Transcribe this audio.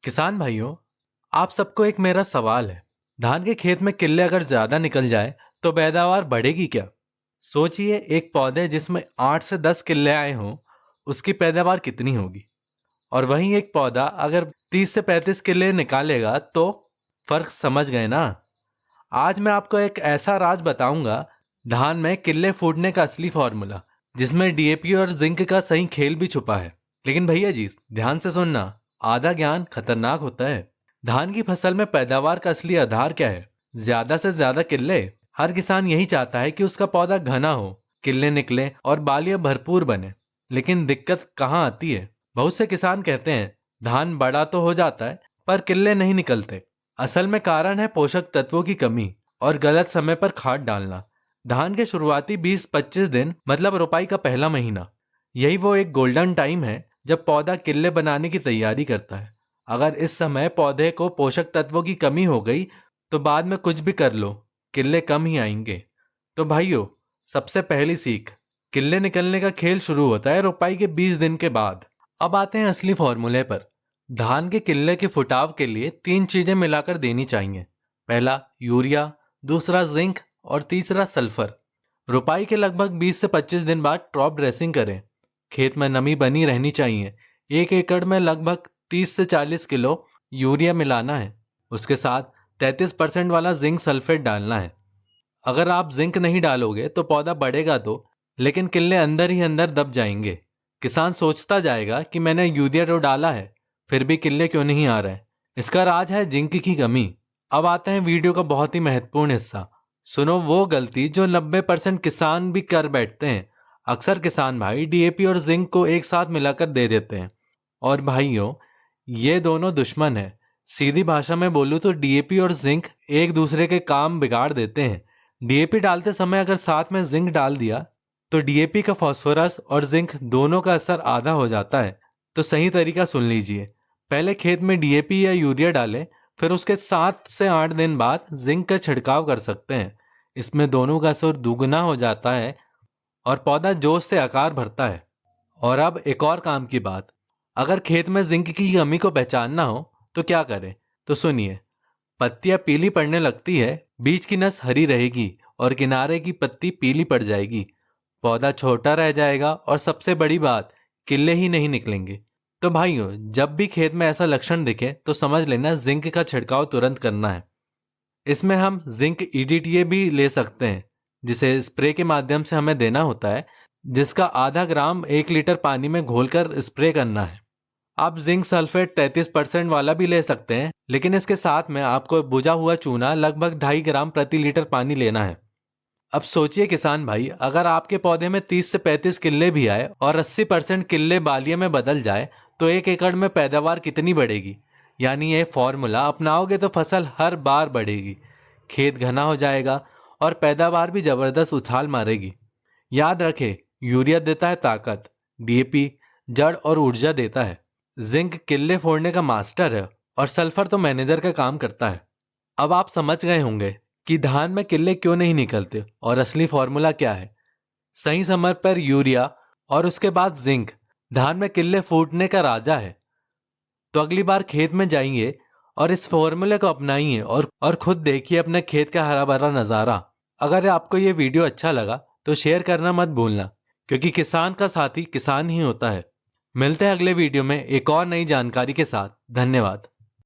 किसान भाइयों, आप सबको एक मेरा सवाल है। धान के खेत में किल्ले अगर ज्यादा निकल जाए तो पैदावार बढ़ेगी क्या? सोचिए, एक पौधे जिसमें 8 से 10 किल्ले आए हों, उसकी पैदावार कितनी होगी? और वहीं एक पौधा अगर 30 से 35 किल्ले निकालेगा तो फर्क समझ गए ना? आज मैं आपको एक ऐसा राज बताऊंगा, धान में किल्ले फूटने का असली फॉर्मूला, जिसमें डीएपी और जिंक का सही खेल भी छुपा है। लेकिन भैया जी, ध्यान से सुनना, आधा ज्ञान खतरनाक होता है। धान की फसल में पैदावार का असली आधार क्या है? ज्यादा से ज्यादा किल्ले। हर किसान यही चाहता है कि उसका पौधा घना हो, किल्ले निकले और बालियां भरपूर बने। लेकिन दिक्कत कहाँ आती है? बहुत से किसान कहते हैं धान बड़ा तो हो जाता है पर किल्ले नहीं निकलते। असल में कारण है पोषक तत्वों की कमी और गलत समय पर खाद डालना। धान के शुरुआती 20-25 दिन, मतलब रोपाई का पहला महीना, यही वो एक गोल्डन टाइम है जब पौधा किल्ले बनाने की तैयारी करता है। अगर इस समय पौधे को पोषक तत्वों की कमी हो गई तो बाद में कुछ भी कर लो, किल्ले कम ही आएंगे। तो भाइयों, सबसे पहली सीख, किल्ले निकलने का खेल शुरू होता है रोपाई के 20 दिन के बाद। अब आते हैं असली फॉर्मूले पर। धान के किल्ले के फुटाव के लिए 3 चीजें मिलाकर देनी चाहिए। पहला यूरिया, दूसरा जिंक और तीसरा सल्फर। रोपाई के लगभग 20 से 25 दिन बाद क्रॉप ड्रेसिंग करें। खेत में नमी बनी रहनी चाहिए। 1 एकड़ में लगभग 30 से 40 किलो यूरिया मिलाना है। उसके साथ 33% वाला जिंक सल्फेट डालना है। अगर आप जिंक नहीं डालोगे तो पौधा बढ़ेगा तो, लेकिन किल्ले अंदर ही अंदर दब जाएंगे। किसान सोचता जाएगा कि मैंने यूरिया तो डाला है, फिर भी किल्ले क्यों नहीं आ रहे? इसका राज है जिंक की कमी। अब आते हैं वीडियो का बहुत ही महत्वपूर्ण हिस्सा। सुनो वो गलती जो 90% किसान भी कर बैठते हैं। अक्सर किसान भाई डीएपी और जिंक को एक साथ मिलाकर दे देते हैं। और भाइयों, ये दोनों दुश्मन है। सीधी भाषा में बोलूं तो डीएपी और जिंक एक दूसरे के काम बिगाड़ देते हैं। डीएपी डालते समय अगर साथ में जिंक डाल दिया तो डीएपी का फास्फोरस और जिंक दोनों का असर आधा हो जाता है। तो सही तरीका सुन लीजिए। पहले खेत में डीएपी या यूरिया डालें, फिर उसके 7 से 8 दिन बाद जिंक का छिड़काव कर सकते हैं। इसमें दोनों का असर दुगना हो जाता है और पौधा जोश से आकार भरता है। और अब एक और काम की बात, अगर खेत में जिंक की कमी को पहचानना हो तो क्या करें? तो सुनिए, पत्तियां पीली पड़ने लगती है, बीच की नस हरी रहेगी और किनारे की पत्ती पीली पड़ जाएगी। पौधा छोटा रह जाएगा और सबसे बड़ी बात, किल्ले ही नहीं निकलेंगे। तो भाइयों, जब भी खेत में ऐसा लक्षण दिखे तो समझ लेना जिंक का छिड़काव तुरंत करना है। इसमें हम जिंक ईडीटीए भी ले सकते हैं, जिसे स्प्रे के माध्यम से हमें देना होता है, जिसका आधा ग्राम 1 लीटर पानी में घोलकर स्प्रे करना है। आप जिंक सल्फेट 33% वाला भी ले सकते हैं, लेकिन इसके साथ में आपको बुझा हुआ चूना लगभग 2.5 ग्राम प्रति लीटर पानी लेना है। अब सोचिए किसान भाई, अगर आपके पौधे में 30 से 35 किल्ले भी आए और 80% किल्ले बालिये में बदल जाए तो 1 एकड़ में पैदावार कितनी बढ़ेगी? यानी ये फॉर्मूला अपनाओगे तो फसल हर बार बढ़ेगी, खेत घना हो जाएगा और पैदावार भी जबरदस्त उछाल मारेगी। याद रखें, यूरिया देता है ताकत, डीएपी जड़ और ऊर्जा देता है, जिंक किल्ले फोड़ने का मास्टर है और सल्फर तो मैनेजर का काम करता है। अब आप समझ गए होंगे कि धान में किल्ले क्यों नहीं निकलते और असली फॉर्मूला क्या है। सही समय पर यूरिया और उसके बाद जिंक धान में किल्ले फूटने का राजा है। तो अगली बार खेत में जाइए और इस फॉर्मूले को अपनाइए और खुद देखिए अपने खेत का हरा भरा नजारा। अगर आपको ये वीडियो अच्छा लगा तो शेयर करना मत भूलना, क्योंकि किसान का साथी किसान ही होता है। मिलते हैं अगले वीडियो में एक और नई जानकारी के साथ। धन्यवाद।